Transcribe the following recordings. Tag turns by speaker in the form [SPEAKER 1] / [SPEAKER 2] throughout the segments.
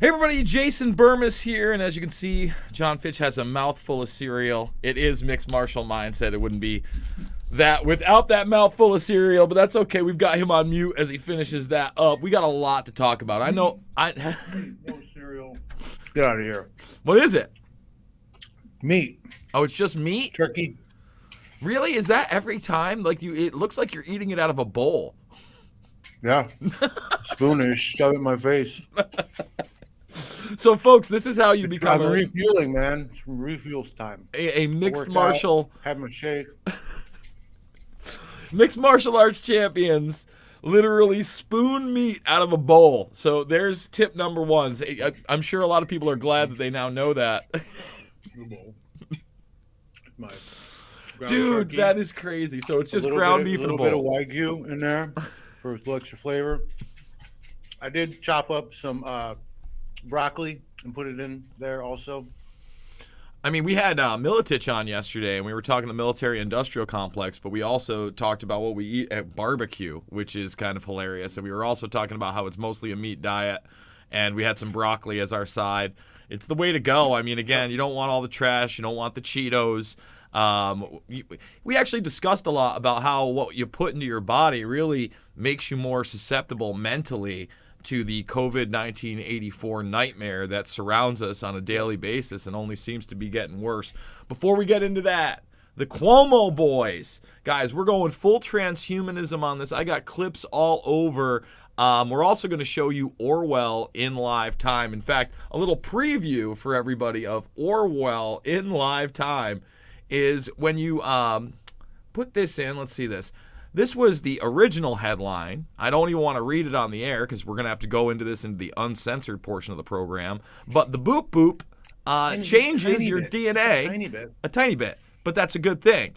[SPEAKER 1] Hey everybody, Jason Burmis here, and as you can see, John Fitch has a mouthful of cereal. It is mixed martial mindset. It wouldn't be that without that mouthful of cereal, but that's okay. We've got him on mute as he finishes that up. We got a lot to talk about. I know.
[SPEAKER 2] No cereal. Get out of here.
[SPEAKER 1] What is it?
[SPEAKER 2] Meat.
[SPEAKER 1] Oh, it's just meat?
[SPEAKER 2] Turkey.
[SPEAKER 1] Really? Is that every time? Like it looks like you're eating it out of a bowl.
[SPEAKER 2] Yeah. Spoonish. Shove it in my face.
[SPEAKER 1] So, folks, this is how you become
[SPEAKER 2] I'm refueling, man. It's refuels time.
[SPEAKER 1] a mixed
[SPEAKER 2] Worked
[SPEAKER 1] martial
[SPEAKER 2] out, have my shake.
[SPEAKER 1] mixed martial arts champions literally spoon meat out of a bowl. So there's tip number one. I'm sure a lot of people are glad that they now know that.
[SPEAKER 2] My
[SPEAKER 1] Dude,
[SPEAKER 2] turkey.
[SPEAKER 1] that is crazy. So it's just ground beef in a bowl.
[SPEAKER 2] A little bit of Wagyu in there for a little extra flavor. I did chop up some broccoli and put it in there also.
[SPEAKER 1] I mean, we had Militich on yesterday, and we were talking the military-industrial complex, but we also talked about what we eat at barbecue, which is kind of hilarious. And we were also talking about how it's mostly a meat diet, and we had some broccoli as our side. It's the way to go. I mean, again, you don't want all the trash. You don't want the Cheetos. We actually discussed a lot about how what you put into your body really makes you more susceptible mentally to the COVID-19 84 nightmare that surrounds us on a daily basis and only seems to be getting worse. Before we get into that, the Cuomo boys. Guys, we're going full transhumanism on this. I got clips all over. We're also going to show you Orwell in live time. In fact, a little preview for everybody of Orwell in live time is when you put this in. Let's see this. This was the original headline. I don't even want to read it on the air because we're going to have to go into this into the uncensored portion of the program. But the boop boop changes your DNA a tiny bit, but that's a good thing.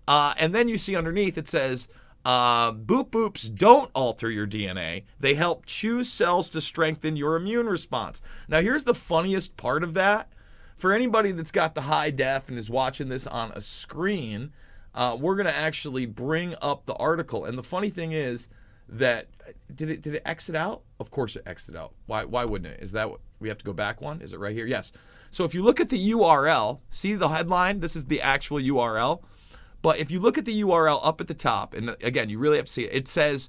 [SPEAKER 1] And then you see underneath it says, boop boops don't alter your DNA. They help choose cells to strengthen your immune response. Now, here's the funniest part of that. For anybody that's got the high def and is watching this on a screen, we're going to actually bring up the article. And the funny thing is that, did it exit out? Of course it exited out. Why wouldn't it? Is that what, we have to go back one? Is it right here? Yes. So if you look at the URL, see the headline? This is the actual URL. But if you look at the URL up at the top, and again, you really have to see it, it says,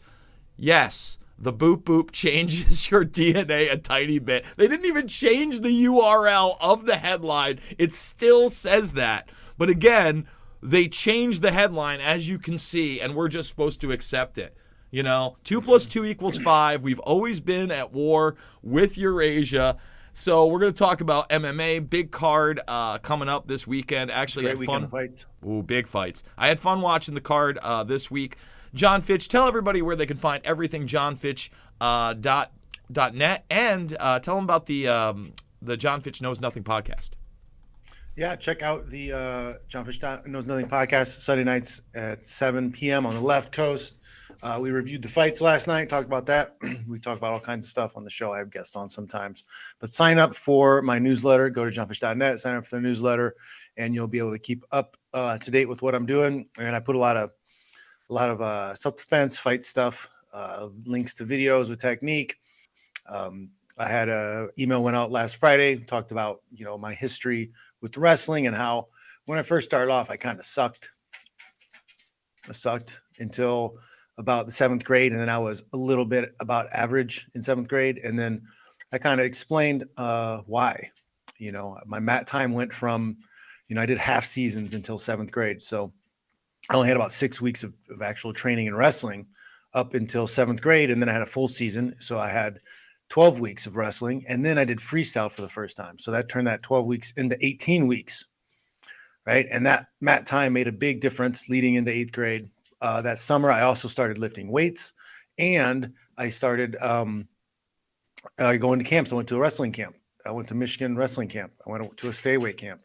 [SPEAKER 1] yes, the boop boop changes your DNA a tiny bit. They didn't even change the URL of the headline. It still says that. But again, they changed the headline, as you can see, and we're just supposed to accept it. You know, 2 + 2 = 5. We've always been at war with Eurasia. So we're going to talk about MMA, big card coming up this weekend. Actually,
[SPEAKER 2] Great
[SPEAKER 1] had fun.
[SPEAKER 2] weekend of fights.
[SPEAKER 1] Ooh, big fights. I had fun watching the card this week. John Fitch, tell everybody where they can find everything johnfitch.net, and tell them about the John Fitch Knows Nothing podcast.
[SPEAKER 2] Yeah, check out the John Fish Knows Nothing podcast Sunday nights at 7 p.m. on the left coast. We reviewed the fights last night, talked about that. We talk about all kinds of stuff on the show. I have guests on sometimes. But sign up for my newsletter. Go to johnfish.net, sign up for the newsletter, and you'll be able to keep up to date with what I'm doing. And I put a lot of self-defense, fight stuff, links to videos with technique. I had a email went out last Friday, talked about, my history with wrestling and how when I first started off, I kind of sucked. I sucked until about the 7th grade. And then I was a little bit about average in 7th grade. And then I kind of explained why, my mat time went from, I did half seasons until 7th grade. So I only had about 6 weeks of actual training in wrestling up until 7th grade. And then I had a full season. So I had 12 weeks of wrestling. And then I did freestyle for the first time. So that turned that 12 weeks into 18 weeks. Right. And that mat time made a big difference leading into 8th grade. That summer, I also started lifting weights, and I started going to camps. I went to a wrestling camp. I went to Michigan wrestling camp. I went to a stay weight camp.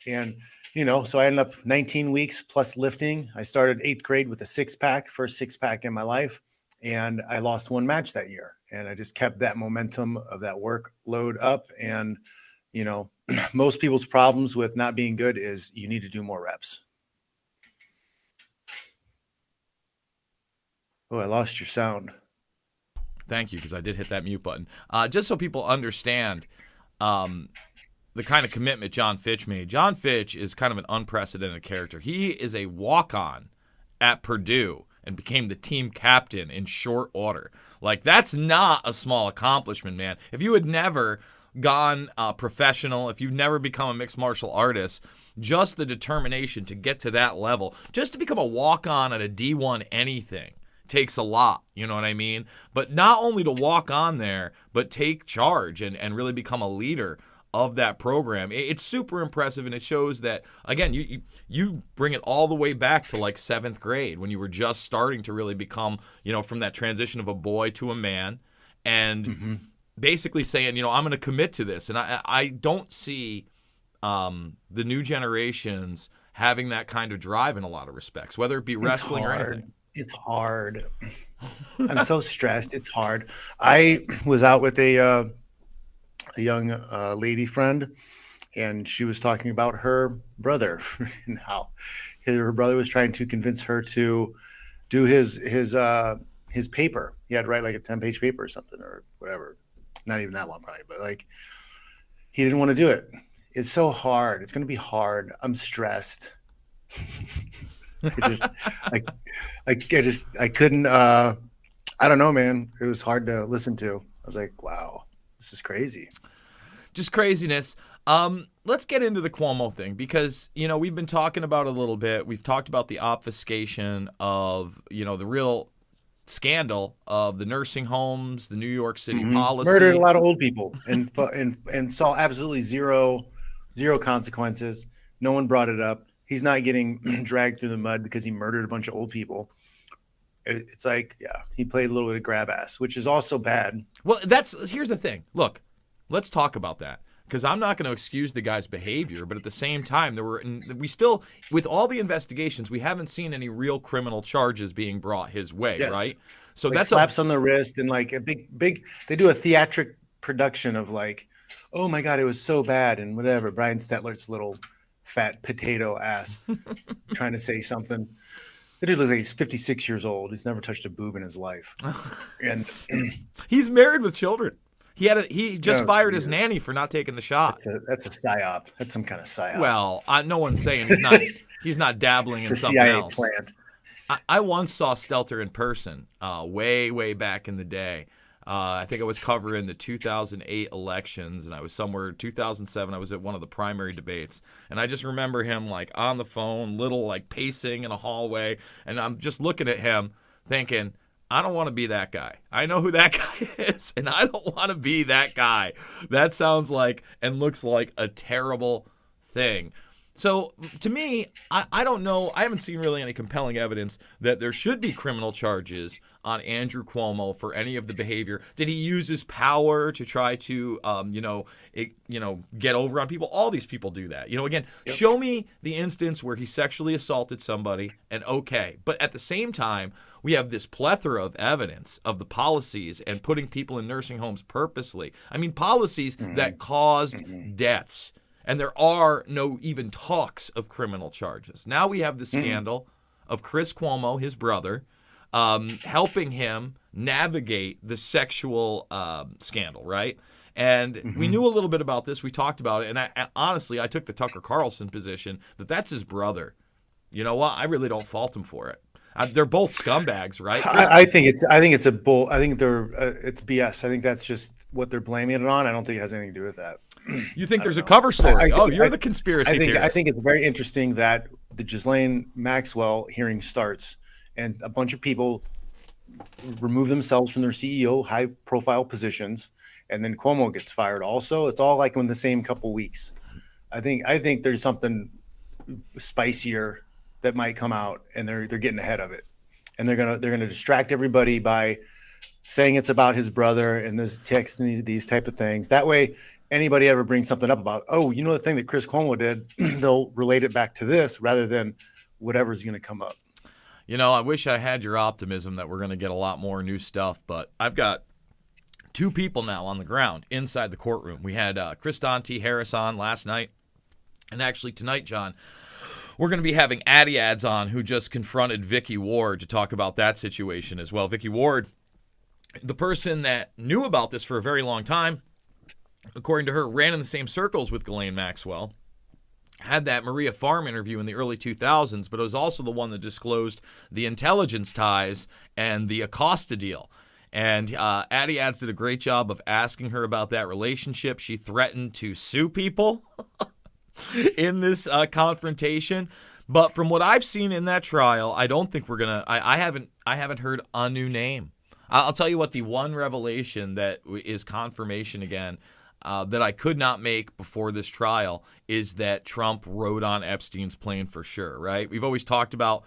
[SPEAKER 2] And, so I ended up 19 weeks plus lifting. I started 8th grade with a 6-pack, first 6-pack in my life. And I lost one match that year. And I just kept that momentum of that workload up. And, most people's problems with not being good is you need to do more reps. Oh, I lost your sound.
[SPEAKER 1] Thank you, because I did hit that mute button. Just so people understand the kind of commitment John Fitch made. John Fitch is kind of an unprecedented character. He is a walk-on at Purdue and became the team captain in short order. Like, that's not a small accomplishment, man. If you had never gone professional, if you've never become a mixed martial artist, just the determination to get to that level, just to become a walk-on at a D1 anything takes a lot, you know what I mean? But not only to walk on there, but take charge and really become a leader of that program. It's super impressive, and it shows that, again, you bring it all the way back to like 7th grade when you were just starting to really become, from that transition of a boy to a man, and basically saying, I'm going to commit to this. And I don't see the new generations having that kind of drive in a lot of respects, whether it be wrestling or anything.
[SPEAKER 2] It's hard. I'm so stressed. It's hard. I was out with a young lady friend, and she was talking about her brother and how her brother was trying to convince her to do his paper. He had to write like a 10-page paper or something or whatever. Not even that long, probably, but like he didn't want to do it. It's so hard. It's going to be hard. I'm stressed. I couldn't. I don't know, man. It was hard to listen to. I was like, wow, this is crazy.
[SPEAKER 1] Just craziness. Let's get into the Cuomo thing because, we've been talking about it a little bit. We've talked about the obfuscation of, the real scandal of the nursing homes, the New York City policy.
[SPEAKER 2] Murdered a lot of old people and saw absolutely zero consequences. No one brought it up. He's not getting dragged through the mud because he murdered a bunch of old people. It's like, yeah, he played a little bit of grab ass, which is also bad.
[SPEAKER 1] Well, here's the thing. Look, let's talk about that because I'm not going to excuse the guy's behavior, but at the same time, we still, with all the investigations, we haven't seen any real criminal charges being brought his way, yes. Right? So
[SPEAKER 2] like
[SPEAKER 1] that's
[SPEAKER 2] slaps on the wrist and like a big. They do a theatric production of like, oh my God, it was so bad and whatever. Brian Stetler's little fat potato ass trying to say something. The dude looks like he's 56 years old. He's never touched a boob in his life, and
[SPEAKER 1] he's married with children. He just fired his nanny for not taking the shot.
[SPEAKER 2] That's a psyop. That's some kind of psyop.
[SPEAKER 1] Well, no one's saying he's not dabbling in something
[SPEAKER 2] CIA
[SPEAKER 1] else.
[SPEAKER 2] Plant.
[SPEAKER 1] I once saw Stelter in person, way back in the day. I think I was covering the 2008 elections, and I was somewhere 2007. I was at one of the primary debates, and I just remember him like on the phone, little like pacing in a hallway, and I'm just looking at him, thinking, I don't want to be that guy. I know who that guy is, and I don't want to be that guy. That sounds like and looks like a terrible thing. So to me, I don't know. I haven't seen really any compelling evidence that there should be criminal charges on Andrew Cuomo for any of the behavior. Did he use his power to try to, get over on people? All these people do that. Again, yep. Show me the instance where he sexually assaulted somebody, and okay. But at the same time, we have this plethora of evidence of the policies and putting people in nursing homes purposely. I mean, policies that caused deaths. And there are no even talks of criminal charges. Now we have the scandal of Chris Cuomo, his brother, helping him navigate the sexual scandal, right? And we knew a little bit about this. We talked about it. And honestly, I took the Tucker Carlson position that that's his brother. You know what? I really don't fault him for it. They're both scumbags, right?
[SPEAKER 2] I think it's a bull. I think it's BS. I think that's just what they're blaming it on. I don't think it has anything to do with that.
[SPEAKER 1] You think there's a cover story? You're the conspiracy theorist.
[SPEAKER 2] I think it's very interesting that the Ghislaine Maxwell hearing starts and a bunch of people remove themselves from their CEO high-profile positions, and then Cuomo gets fired also. It's all like in the same couple weeks. I think there's something spicier that might come out, and they're getting ahead of it, and they're gonna distract everybody by saying it's about his brother and this text and these type of things. That way, anybody ever brings something up about, the thing that Chris Cuomo did, they'll relate it back to this rather than whatever's going to come up.
[SPEAKER 1] I wish I had your optimism that we're going to get a lot more new stuff, but I've got two people now on the ground inside the courtroom. We had Chris T. Harris on last night, and actually tonight, John, we're going to be having Addy Ads on, who just confronted Vicky Ward to talk about that situation as well. Vicky Ward the person that knew about this for a very long time, according to her, ran in the same circles with Ghislaine Maxwell, had that Maria Farm interview in the early 2000s, but it was also the one that disclosed the intelligence ties and the Acosta deal. And Addie Ads did a great job of asking her about that relationship. She threatened to sue people in this confrontation. But from what I've seen in that trial, I don't think we're gonna. I haven't heard a new name. I'll tell you what. The one revelation that is confirmation again that I could not make before this trial is that Trump rode on Epstein's plane for sure. Right? We've always talked about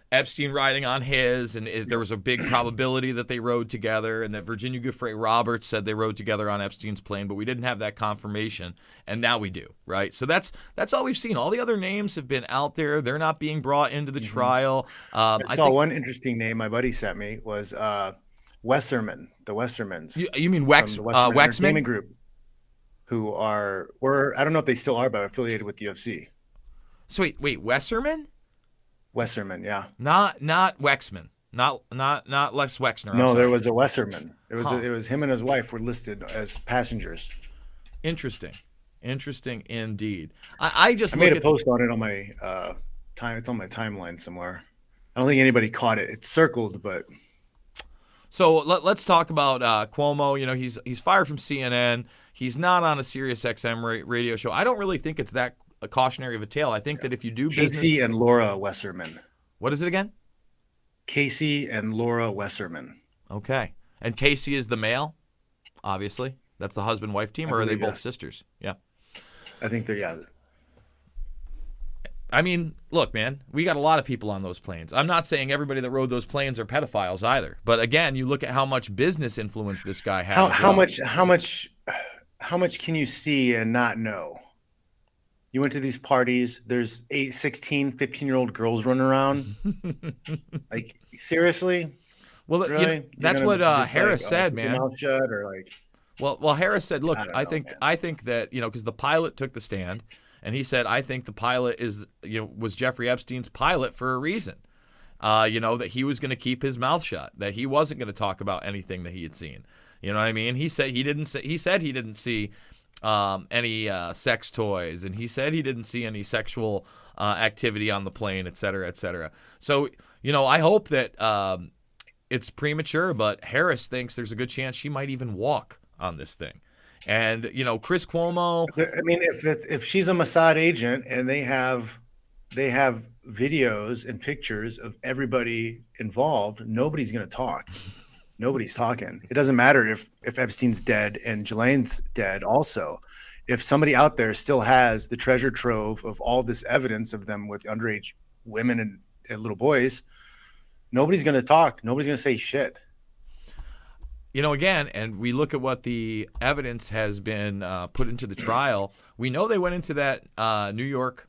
[SPEAKER 1] Epstein riding on his, and there was a big probability that they rode together, and that Virginia Giuffre Roberts said they rode together on Epstein's plane, but we didn't have that confirmation, and now we do, right? So that's all we've seen. All the other names have been out there; they're not being brought into the trial.
[SPEAKER 2] I saw one interesting name my buddy sent me was Wesserman, the Westermans.
[SPEAKER 1] You mean
[SPEAKER 2] the Westerman
[SPEAKER 1] Wexman
[SPEAKER 2] Entertainment Group, who were I don't know if they still are, but affiliated with UFC.
[SPEAKER 1] So wait, Westerman?
[SPEAKER 2] Westerman, yeah.
[SPEAKER 1] Not Wexman. Not Lex Wexner.
[SPEAKER 2] No, there was a Westerman. It was him and his wife were listed as passengers.
[SPEAKER 1] Interesting indeed. I
[SPEAKER 2] made a post on it on my time. It's on my timeline somewhere. I don't think anybody caught it. It's circled, but.
[SPEAKER 1] So let's talk about Cuomo. You know, he's fired from CNN. He's not on a Sirius XM radio show. I don't really think it's that a cautionary of a tale. I think that if you do business...
[SPEAKER 2] Casey and Laura Westerman.
[SPEAKER 1] What is it again?
[SPEAKER 2] Casey and Laura Westerman.
[SPEAKER 1] Okay. And Casey is the male, obviously. That's the husband-wife team, or are they both sisters? Yeah.
[SPEAKER 2] I think they're, yeah.
[SPEAKER 1] I mean, look, man, we got a lot of people on those planes. I'm not saying everybody that rode those planes are pedophiles either. But again, you look at how much business influence this guy has.
[SPEAKER 2] How much can you see and not know? You went to these parties, there's 8, 16, 15-year-old girls running around. Like, seriously?
[SPEAKER 1] Well,
[SPEAKER 2] really?
[SPEAKER 1] You know, that's what Harris said, man.
[SPEAKER 2] Mouth shut or like...
[SPEAKER 1] Well, Harris said, look, I think that, you know, because the pilot took the stand, and he said, I think the pilot was Jeffrey Epstein's pilot for a reason. You know, that he was going to keep his mouth shut, that he wasn't going to talk about anything that he had seen. You know what I mean? He said he didn't see any sex toys, and he said he didn't see any sexual activity on the plane, et cetera, et cetera. So, you know, I hope that it's premature, but Harris thinks there's a good chance she might even walk on this thing. And, you know, Chris Cuomo.
[SPEAKER 2] I mean, if she's a Mossad agent and they have videos and pictures of everybody involved, nobody's going to talk. Nobody's talking. It doesn't matter if Epstein's dead and Ghislaine's dead also. If somebody out there still has the treasure trove of all this evidence of them with underage women and little boys, nobody's going to talk. Nobody's going to say shit.
[SPEAKER 1] You know, again, and we look at what the evidence has been put into the trial. We know they went into that New York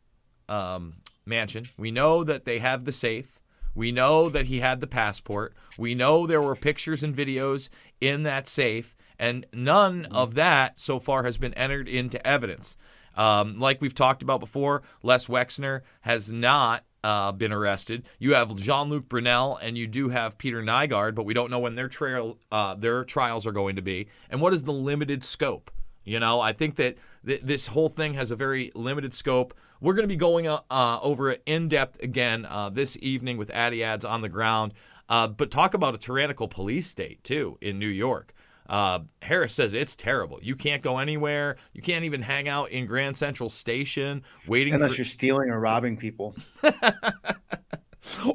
[SPEAKER 1] mansion. We know that they have the safe. We know that he had the passport. We know there were pictures and videos in that safe, and none of that so far has been entered into evidence. Like we've talked about before, Les Wexner has not been arrested. You have Jean-Luc Brunel, and you do have Peter Nygard, but we don't know when their trials are going to be. And what is the limited scope? You know, I think that this whole thing has a very limited scope. We're going to be going over it in depth again this evening with Addie Ads on the ground. But talk about a tyrannical police state, too, in New York. Harris says it's terrible. You can't go anywhere. You can't even hang out in Grand Central Station waiting
[SPEAKER 2] unless you're stealing or robbing people.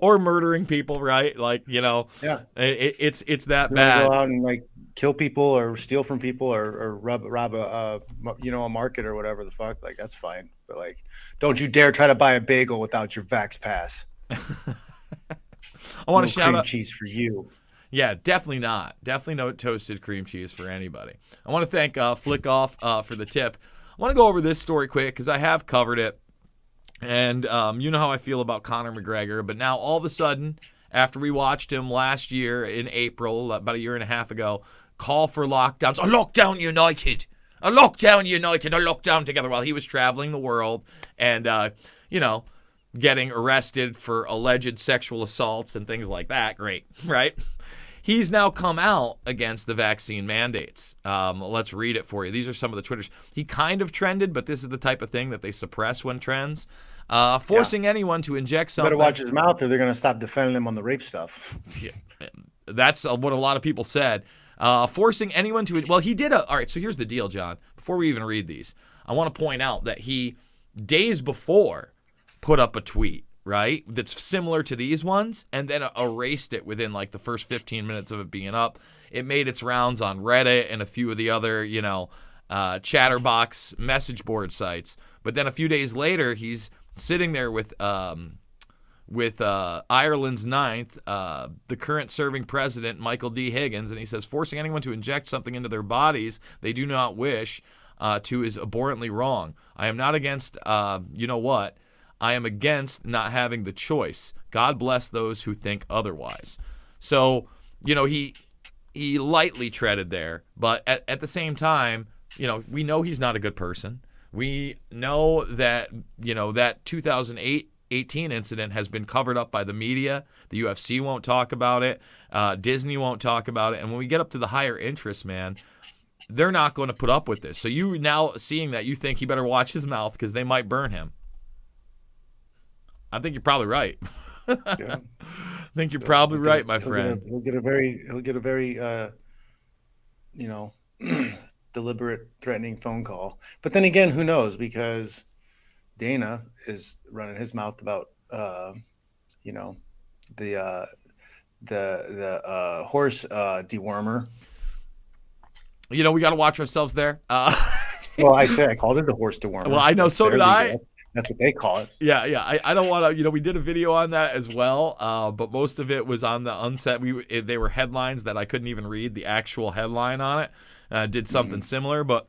[SPEAKER 1] Or murdering people, right? Like, you know,
[SPEAKER 2] yeah,
[SPEAKER 1] it's that bad.
[SPEAKER 2] Go out and like kill people or steal from people or rob a a market or whatever the fuck. Like, that's fine, but like, don't you dare try to buy a bagel without your Vax pass.
[SPEAKER 1] I want to shout out
[SPEAKER 2] cheese for you.
[SPEAKER 1] Yeah, definitely not. Definitely no toasted cream cheese for anybody. I want to thank Flick Off for the tip. I want to go over this story quick because I have covered it. And you know how I feel about Conor McGregor. But now all of a sudden, after we watched him last year in April, about a year and a half ago, call for lockdowns. A lockdown united. A lockdown united. A lockdown together while he was traveling the world and, getting arrested for alleged sexual assaults and things like that. Great, right? he's now come out against the vaccine mandates. Let's read it for you. These are some of the Twitters. He kind of trended, but this is the type of thing that they suppress when trends. Forcing anyone to inject something.
[SPEAKER 2] Better watch his mouth or they're going to stop defending him on the rape stuff.
[SPEAKER 1] Yeah, that's what a lot of people said. Forcing anyone to, well, he did all right, so here's the deal, John. Before we even read these, I want to point out that he, days before, put up a tweet, right, that's similar to these ones, and then erased it within like the first 15 minutes of it being up. It made its rounds on Reddit and a few of the other, chatterbox message board sites. But then a few days later, he's sitting there with Ireland's ninth, the current serving president, Michael D. Higgins, and he says, forcing anyone to inject something into their bodies they do not wish to is abhorrently wrong. I am not against, you know what? I am against not having the choice. God bless those who think otherwise. So, he lightly treaded there, but at the same time, we know he's not a good person. We know that, that 2018 incident has been covered up by the media. The UFC won't talk about it. Disney won't talk about it. And when we get up to the higher interest, man, they're not going to put up with this. So you now seeing that, you think he better watch his mouth because they might burn him. I think you're probably right.
[SPEAKER 2] Yeah.
[SPEAKER 1] I think you're probably right, my friend.
[SPEAKER 2] He'll get a very deliberate, threatening phone call. But then again, who knows? Because Dana is running his mouth about, the horse dewormer.
[SPEAKER 1] We got to watch ourselves there.
[SPEAKER 2] Well, I called it a horse dewormer.
[SPEAKER 1] Well, I know, so did I.
[SPEAKER 2] That's what they call it.
[SPEAKER 1] Yeah. I don't want to, we did a video on that as well, but most of it was on the unset. They were headlines that I couldn't even read the actual headline on it. Did something similar, but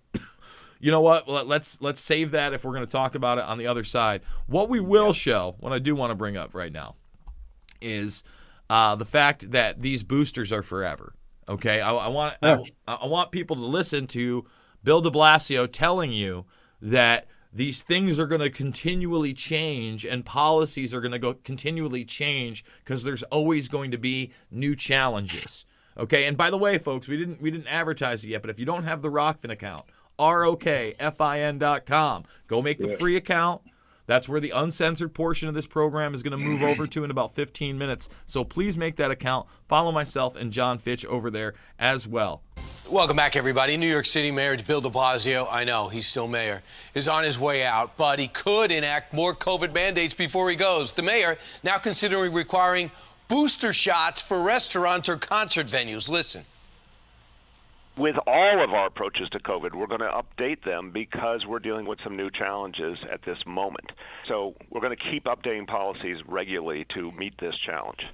[SPEAKER 1] you know what? Let's save that if we're going to talk about it on the other side. What we will show, what I do want to bring up right now, is the fact that these boosters are forever. Okay, I want people to listen to Bill de Blasio telling you that these things are going to continually change and policies are going to go continually change because there's always going to be new challenges. Okay, and by the way, folks, we didn't advertise it yet, but if you don't have the Rockfin account, ROKFIN.com, go make the free account. That's where the uncensored portion of this program is going to move over to in about 15 minutes. So please make that account. Follow myself and John Fitch over there as well.
[SPEAKER 3] Welcome back, everybody. New York City Mayor Bill de Blasio, I know he's still mayor, is on his way out, but he could enact more COVID mandates before he goes. The mayor now considering requiring booster shots for restaurants or concert venues. Listen.
[SPEAKER 4] With all of our approaches to COVID, we're going to update them because we're dealing with some new challenges at this moment. So we're going to keep updating policies regularly to meet this challenge.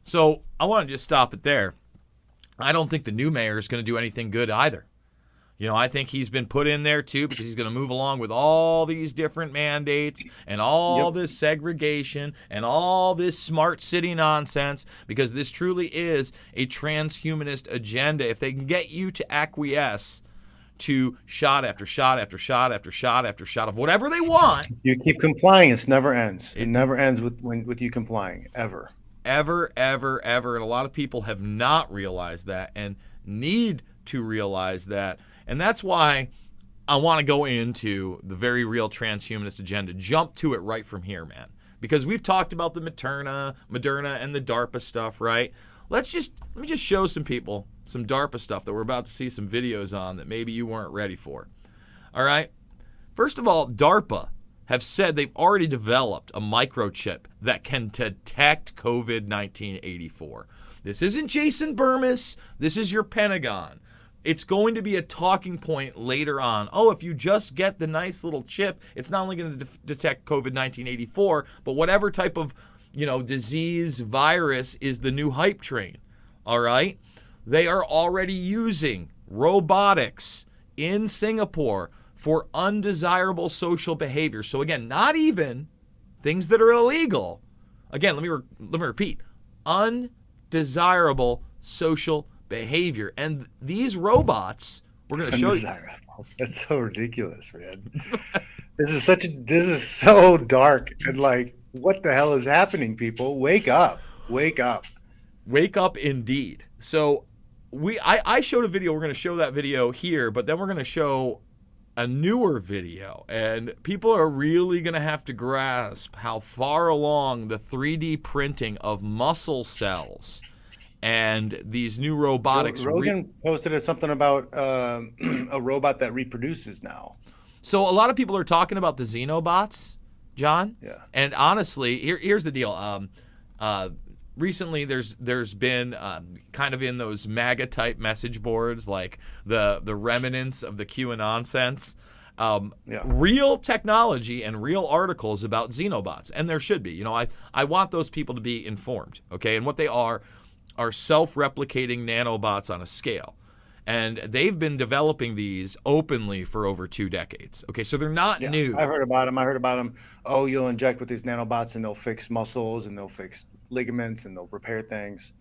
[SPEAKER 1] So I want to just stop it there. I don't think the new mayor is going to do anything good either. I think he's been put in there too because he's going to move along with all these different mandates and all this segregation and all this smart city nonsense because this truly is a transhumanist agenda. If they can get you to acquiesce to shot after shot after shot after shot after shot of whatever they want.
[SPEAKER 2] You keep complying, it never ends. It never ends with you complying, ever.
[SPEAKER 1] Ever. And a lot of people have not realized that and need to realize that. And that's why I want to go into the very real transhumanist agenda. Jump to it right from here, man. Because we've talked about the Moderna and the DARPA stuff, right? Let me just show some people some DARPA stuff that we're about to see some videos on that maybe you weren't ready for. All right? First of all, DARPA have said they've already developed a microchip that can detect COVID-19 84. This isn't Jason Burmis. This is your Pentagon. It's going to be a talking point later on. Oh, if you just get the nice little chip, it's not only going to detect COVID-19 84, but whatever type of, disease, virus is the new hype train. All right? They are already using robotics in Singapore for undesirable social behavior. So again, not even things that are illegal. Again, let me repeat. Undesirable social behavior. And these robots, we're going to show you.
[SPEAKER 2] That's so ridiculous, man. This is so dark and what the hell is happening, people? Wake up.
[SPEAKER 1] Wake up indeed. So I showed a video. We're going to show that video here, but then we're going to show a newer video, and people are really going to have to grasp how far along the 3D printing of muscle cells and these new robotics.
[SPEAKER 2] Rogan posted something about a robot that reproduces now.
[SPEAKER 1] So a lot of people are talking about the Xenobots, John.
[SPEAKER 2] Yeah.
[SPEAKER 1] And honestly, here's the deal. Recently, there's been kind of in those MAGA type message boards, like the remnants of the QAnon sense, real technology and real articles about Xenobots, and there should be. You know, I want those people to be informed, okay? And what they are self-replicating nanobots on a scale, and they've been developing these openly for over 2 decades. Okay, so they're not new.
[SPEAKER 2] I've heard about them. Oh, you'll inject with these nanobots, and they'll fix muscles, and they'll fix ligaments, and they'll repair things.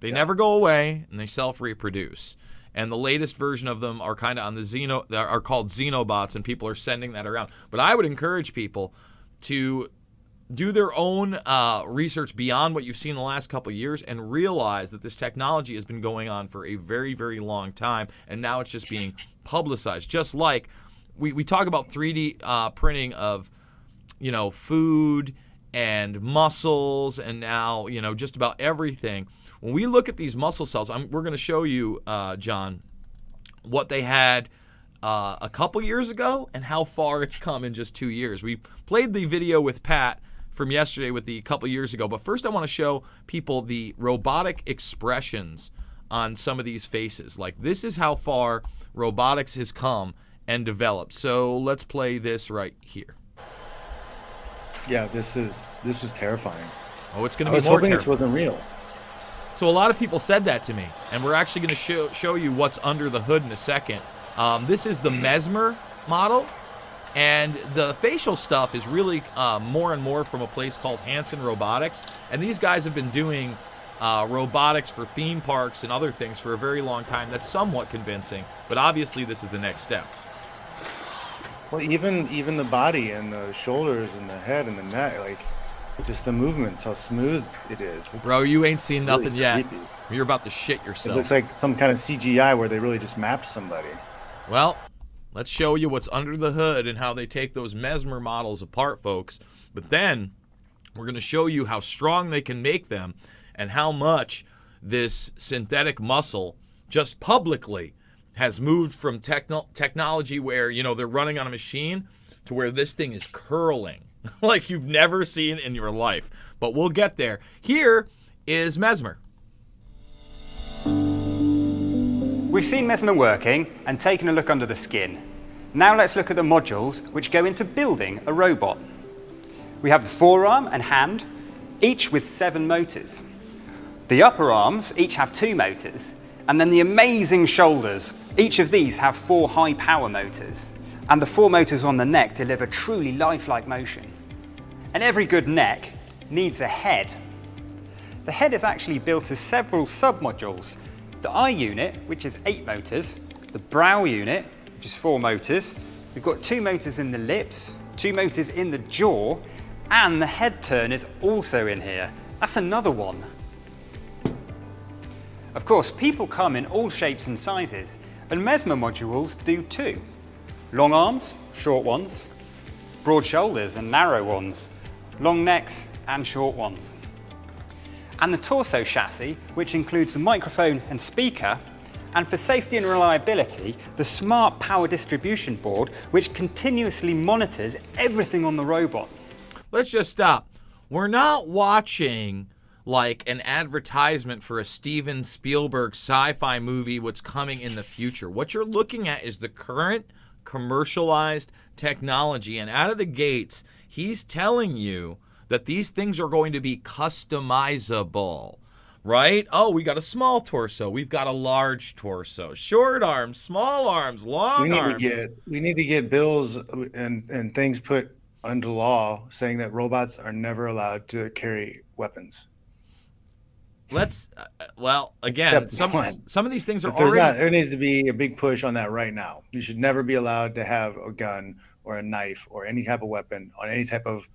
[SPEAKER 1] They never go away, and they self-reproduce. And the latest version of them are kind of on the are called Xenobots, and people are sending that around. But I would encourage people to do their own research beyond what you've seen the last couple of years and realize that this technology has been going on for a very, very long time, and now it's just being publicized. Just like we talk about 3D printing of, you know, food and muscles, and now, you know, just about everything. When we look at these muscle cells, we're going to show you, John, what they had a couple years ago and how far it's come in just 2 years. We played the video with Pat from yesterday with the couple years ago, but first I want to show people the robotic expressions on some of these faces. Like, this is how far robotics has come and developed. So let's play this right here.
[SPEAKER 2] Yeah, this was terrifying.
[SPEAKER 1] Oh, it's going to be more
[SPEAKER 2] I was hoping
[SPEAKER 1] terrifying.
[SPEAKER 2] this wasn't real.
[SPEAKER 1] So a lot of people said that to me, and we're actually going to show you what's under the hood in a second. This is the Mesmer model, and the facial stuff is really more and more from a place called Hanson Robotics, and these guys have been doing robotics for theme parks and other things for a very long time. That's somewhat convincing, but obviously this is the next step.
[SPEAKER 2] Well, even the body and the shoulders and the head and the neck, like just the movements, how smooth it is. It's
[SPEAKER 1] Bro, you ain't seen
[SPEAKER 2] really
[SPEAKER 1] nothing yet.
[SPEAKER 2] creepy.
[SPEAKER 1] You're about to shit
[SPEAKER 2] It
[SPEAKER 1] yourself.
[SPEAKER 2] looks like some kind of CGI where they really just mapped somebody.
[SPEAKER 1] Well, let's show you what's under the hood and how they take those Mesmer models apart, folks. But then we're going to show you how strong they can make them and how much this synthetic muscle just publicly has moved from technology where, you know, they're running on a machine to where this thing is curling like you've never seen in your life. But we'll get there. Here is Mesmer.
[SPEAKER 5] We've seen Mesmer working and taken a look under the skin. Now let's look at the modules which go into building a robot. We have the forearm and hand, each with 7 motors. The upper arms each have 2 motors, and then the amazing shoulders. Each of these have 4 high-power motors, and the 4 motors on the neck deliver truly lifelike motion. And every good neck needs a head. The head is actually built of several sub-modules. The eye unit, which is 8 motors, the brow unit, which is 4 motors. We've got 2 motors in the lips, 2 motors in the jaw, and the head turn is also in here. That's another one. Of course, people come in all shapes and sizes, and Mesmer modules do too. Long arms, short ones, broad shoulders and narrow ones, long necks and short ones. And the torso chassis, which includes the microphone and speaker, and for safety and reliability, the smart power distribution board, which continuously monitors everything on the robot.
[SPEAKER 1] Let's just stop. We're not watching like an advertisement for a Steven Spielberg sci-fi movie, what's coming in the future. What you're looking at is the current commercialized technology, and out of the gates, he's telling you that these things are going to be customizable, right? Oh, we got a small torso, we've got a large torso, short arms, small arms, long arms.
[SPEAKER 2] We need to get bills and things put under law saying that robots are never allowed to carry weapons.
[SPEAKER 1] Let's, well, again,
[SPEAKER 2] Step one.
[SPEAKER 1] some of these things are
[SPEAKER 2] There needs to be a big push on that right now. You should never be allowed to have a gun or a knife or any type of weapon on any type of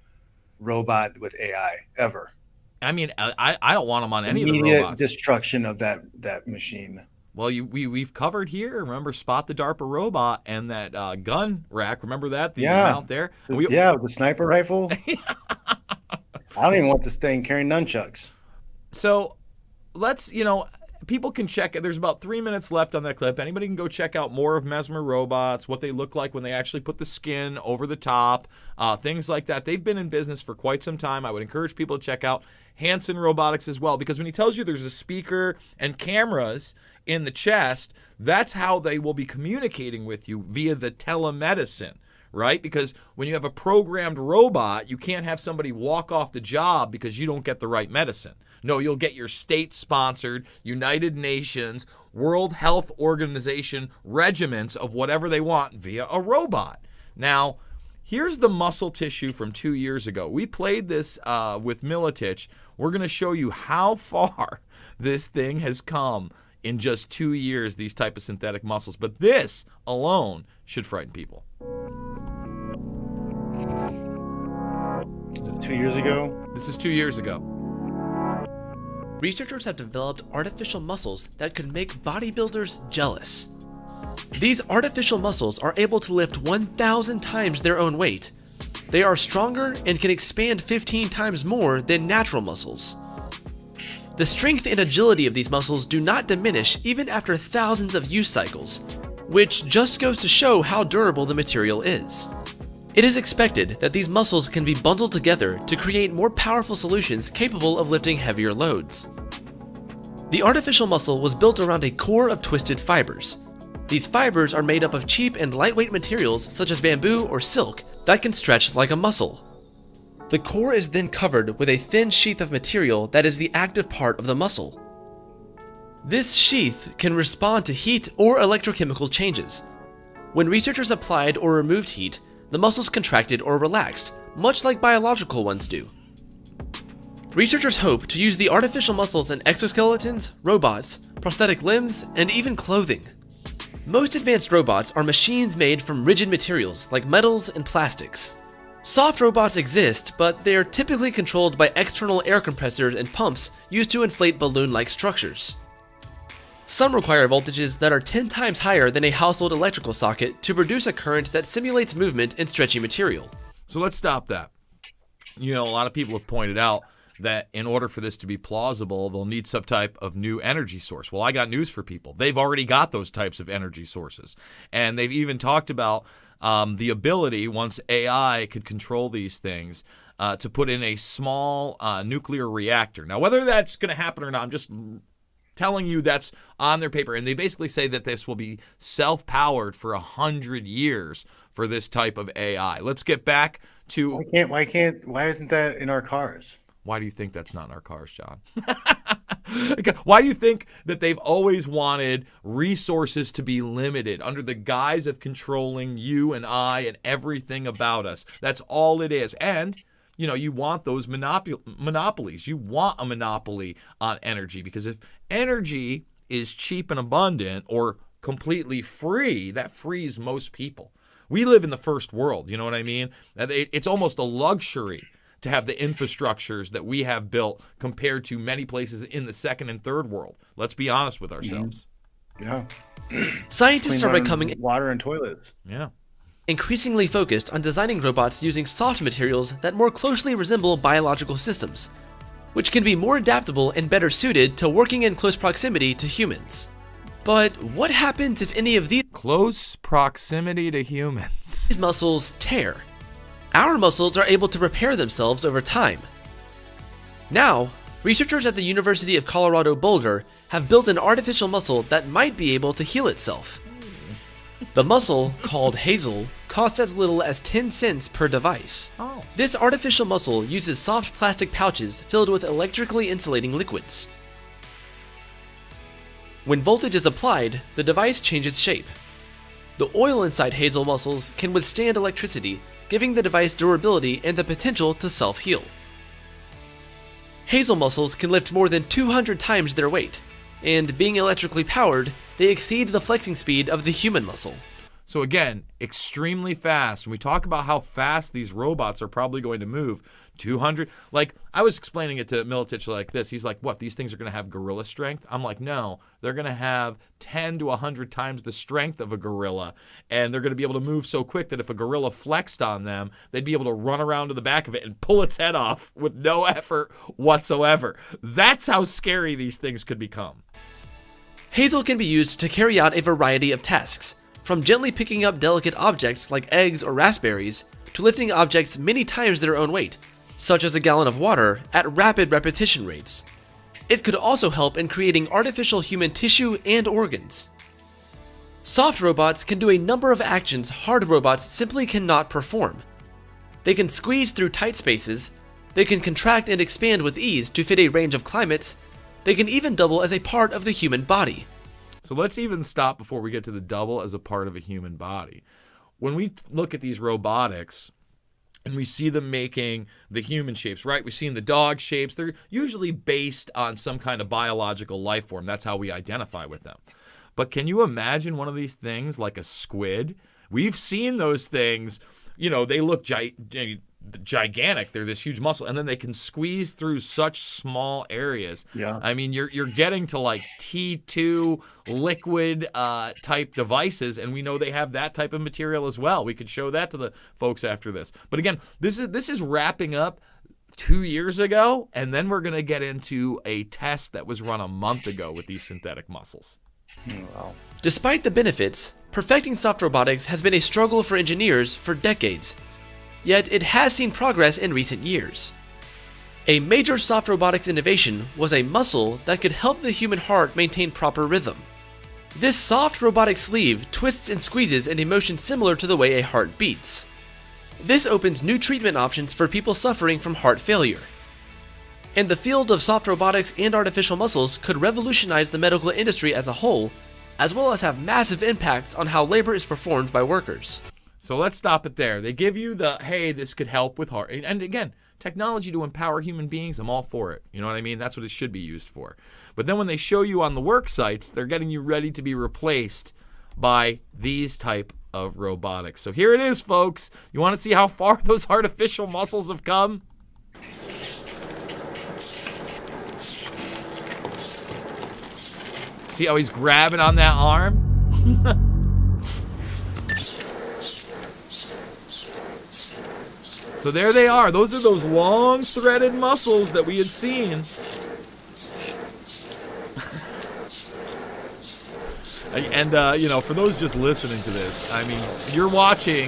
[SPEAKER 2] robot with AI, ever.
[SPEAKER 1] I mean, I don't want them on any of the
[SPEAKER 2] Immediate
[SPEAKER 1] robots.
[SPEAKER 2] destruction of that machine.
[SPEAKER 1] Well, we've covered here. Remember, Spot the DARPA robot and that gun rack. Remember that? The mount there. And
[SPEAKER 2] With the sniper rifle. I don't even want this thing carrying nunchucks.
[SPEAKER 1] So let's, people can check it. There's about 3 minutes left on that clip. Anybody can go check out more of Mesmer robots, what they look like when they actually put the skin over the top, things like that. They've been in business for quite some time. I would encourage people to check out Hanson Robotics as well, because when he tells you there's a speaker and cameras in the chest, that's how they will be communicating with you via the telemedicine, right? Because when you have a programmed robot, you can't have somebody walk off the job because you don't get the right medicine. No, you'll get your state-sponsored, United Nations, World Health Organization regimens of whatever they want via a robot. Now, here's the muscle tissue from 2 years ago. We played this with Militich. We're going to show you how far this thing has come in just 2 years, these type of synthetic muscles. But this alone should frighten people.
[SPEAKER 2] Is it 2 years ago?
[SPEAKER 1] This is 2 years ago.
[SPEAKER 6] Researchers have developed artificial muscles that could make bodybuilders jealous. These artificial muscles are able to lift 1,000 times their own weight. They are stronger and can expand 15 times more than natural muscles. The strength and agility of these muscles do not diminish even after thousands of use cycles, which just goes to show how durable the material is. It is expected that these muscles can be bundled together to create more powerful solutions capable of lifting heavier loads. The artificial muscle was built around a core of twisted fibers. These fibers are made up of cheap and lightweight materials such as bamboo or silk that can stretch like a muscle. The core is then covered with a thin sheath of material that is the active part of the muscle. This sheath can respond to heat or electrochemical changes. When researchers applied or removed heat, the muscles contracted or relaxed, much like biological ones do. Researchers hope to use the artificial muscles in exoskeletons, robots, prosthetic limbs, and even clothing. Most advanced robots are machines made from rigid materials like metals and plastics. Soft robots exist, but they are typically controlled by external air compressors and pumps used to inflate balloon-like structures. Some require voltages that are 10 times higher than a household electrical socket to produce a current that simulates movement in stretchy material.
[SPEAKER 1] So let's stop that. A lot of people have pointed out that in order for this to be plausible, they'll need some type of new energy source. Well, I got news for people. They've already got those types of energy sources. And they've even talked about the ability, once AI could control these things, to put in a small nuclear reactor. Now, whether that's going to happen or not, I'm just telling you that's on their paper. And they basically say that this will be self-powered for 100 years for this type of AI. Let's get back to...
[SPEAKER 2] Why isn't that in our cars?
[SPEAKER 1] Why do you think that's not in our cars, John? Why do you think that they've always wanted resources to be limited under the guise of controlling you and I and everything about us? That's all it is. And, you want those monopolies. You want a monopoly on energy, because if energy is cheap and abundant or completely free, that frees most people. We live in the first world, you know what I mean? It's almost a luxury to have the infrastructures that we have built compared to many places in the second and third world. Let's be honest with ourselves.
[SPEAKER 2] Yeah.
[SPEAKER 6] Scientists are becoming
[SPEAKER 2] water and toilets.
[SPEAKER 1] Yeah.
[SPEAKER 6] Increasingly focused on designing robots using soft materials that more closely resemble biological systems, which can be more adaptable and better suited to working in close proximity to humans. But what happens if any of these
[SPEAKER 1] close proximity to humans
[SPEAKER 6] muscles tear? Our muscles are able to repair themselves over time. Now, researchers at the University of Colorado Boulder have built an artificial muscle that might be able to heal itself. The muscle, called Hazel, costs as little as 10 cents per device.
[SPEAKER 1] Oh.
[SPEAKER 6] This artificial muscle uses soft plastic pouches filled with electrically insulating liquids. When voltage is applied, the device changes shape. The oil inside Hazel muscles can withstand electricity, giving the device durability and the potential to self-heal. Hazel muscles can lift more than 200 times their weight, and being electrically powered, they exceed the flexing speed of the human muscle.
[SPEAKER 1] So again, extremely fast. When we talk about how fast these robots are probably going to move, 200. Like, I was explaining it to Militich like this. He's like, what, these things are going to have gorilla strength? I'm like, no, they're going to have 10 to 100 times the strength of a gorilla. And they're going to be able to move so quick that if a gorilla flexed on them, they'd be able to run around to the back of it and pull its head off with no effort whatsoever. That's how scary these things could become.
[SPEAKER 6] Hazel can be used to carry out a variety of tasks, from gently picking up delicate objects like eggs or raspberries, to lifting objects many times their own weight, such as a gallon of water, at rapid repetition rates. It could also help in creating artificial human tissue and organs. Soft robots can do a number of actions hard robots simply cannot perform. They can squeeze through tight spaces, they can contract and expand with ease to fit a range of climates, they can even double as a part of the human body.
[SPEAKER 1] So let's even stop before we get to the double as a part of a human body. When we look at these robotics and we see them making the human shapes, right? We've seen the dog shapes. They're usually based on some kind of biological life form. That's how we identify with them. But can you imagine one of these things like a squid? We've seen those things, they look gigantic. They're this huge muscle, and then they can squeeze through such small areas.
[SPEAKER 2] Yeah.
[SPEAKER 1] I mean, you're getting to like T2 liquid type devices, and we know they have that type of material as well. We could show that to the folks after this. But again, this is wrapping up 2 years ago, and then we're going to get into a test that was run a month ago with these synthetic muscles.
[SPEAKER 2] Wow.
[SPEAKER 6] Despite the benefits, perfecting soft robotics has been a struggle for engineers for decades. Yet it has seen progress in recent years. A major soft robotics innovation was a muscle that could help the human heart maintain proper rhythm. This soft robotic sleeve twists and squeezes in a motion similar to the way a heart beats. This opens new treatment options for people suffering from heart failure. And the field of soft robotics and artificial muscles could revolutionize the medical industry as a whole, as well as have massive impacts on how labor is performed by workers.
[SPEAKER 1] So let's stop it there. They give you the, hey, this could help with heart. And again, technology to empower human beings, I'm all for it. You know what I mean? That's what it should be used for. But then when they show you on the work sites, they're getting you ready to be replaced by these type of robotics. So here it is, folks. You want to see how far those artificial muscles have come? See how he's grabbing on that arm? So there they are. Those are those long threaded muscles that we had seen. And, for those just listening to this, I mean, you're watching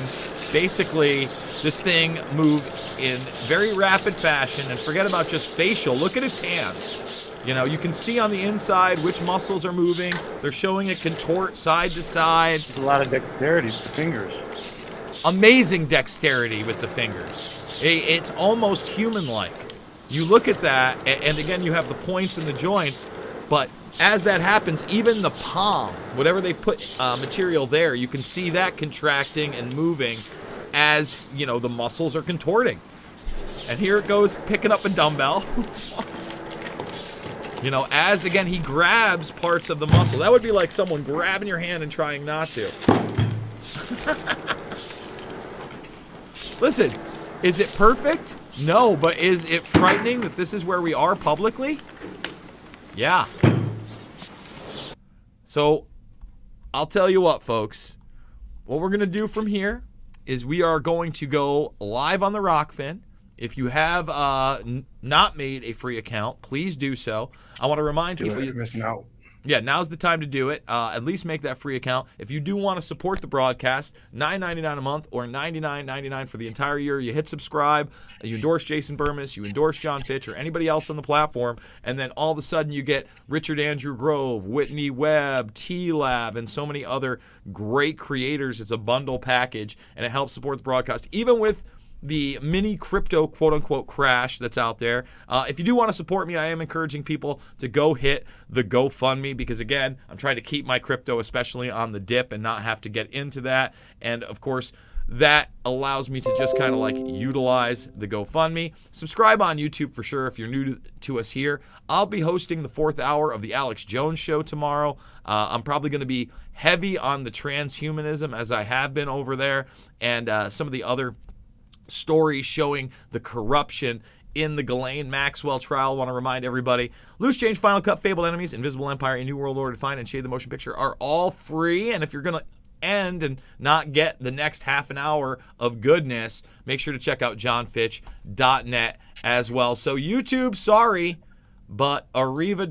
[SPEAKER 1] basically this thing move in very rapid fashion, and forget about just facial. Look at its hands. You can see on the inside which muscles are moving. They're showing it contort side to side.
[SPEAKER 2] There's a lot of dexterity with the fingers.
[SPEAKER 1] Amazing dexterity with the fingers. It's almost human-like. You look at that, and again, you have the points and the joints, but as that happens, even the palm, whatever they put material there, you can see that contracting and moving as, the muscles are contorting. And here it goes, picking up a dumbbell. As, again, he grabs parts of the muscle. That would be like someone grabbing your hand and trying not to. Listen, is it perfect? No, but is it frightening that this is where we are publicly? Yeah. So, I'll tell you what, folks. What we're going to do from here is we are going to go live on the Rockfin. If you have not made a free account, please do so. I want to remind people.
[SPEAKER 2] You're missing out.
[SPEAKER 1] Yeah, now's the time to do it. At least make that free account. If you do want to support the broadcast, $9.99 a month or $99.99 for the entire year. You hit subscribe, you endorse Jason Burmis, you endorse John Fitch, or anybody else on the platform, and then all of a sudden you get Richard Andrew Grove, Whitney Webb, T-Lab, and so many other great creators. It's a bundle package, and it helps support the broadcast, even with the mini crypto quote-unquote crash that's out there. If you do want to support me, I am encouraging people to go hit the GoFundMe because, again, I'm trying to keep my crypto especially on the dip and not have to get into that. And, of course, that allows me to just kind of like utilize the GoFundMe. Subscribe on YouTube for sure if you're new to us here. I'll be hosting the 4th hour of the Alex Jones Show tomorrow. I'm probably going to be heavy on the transhumanism as I have been over there, and some of the other stories showing the corruption in the Ghislaine Maxwell trial. I want to remind everybody, Loose Change, Final Cut, Fabled Enemies, Invisible Empire, and New World Order Defined, and Shade the Motion Picture are all free. And if you're going to end and not get the next half an hour of goodness, make sure to check out johnfitch.net as well. So YouTube, sorry, but arriva.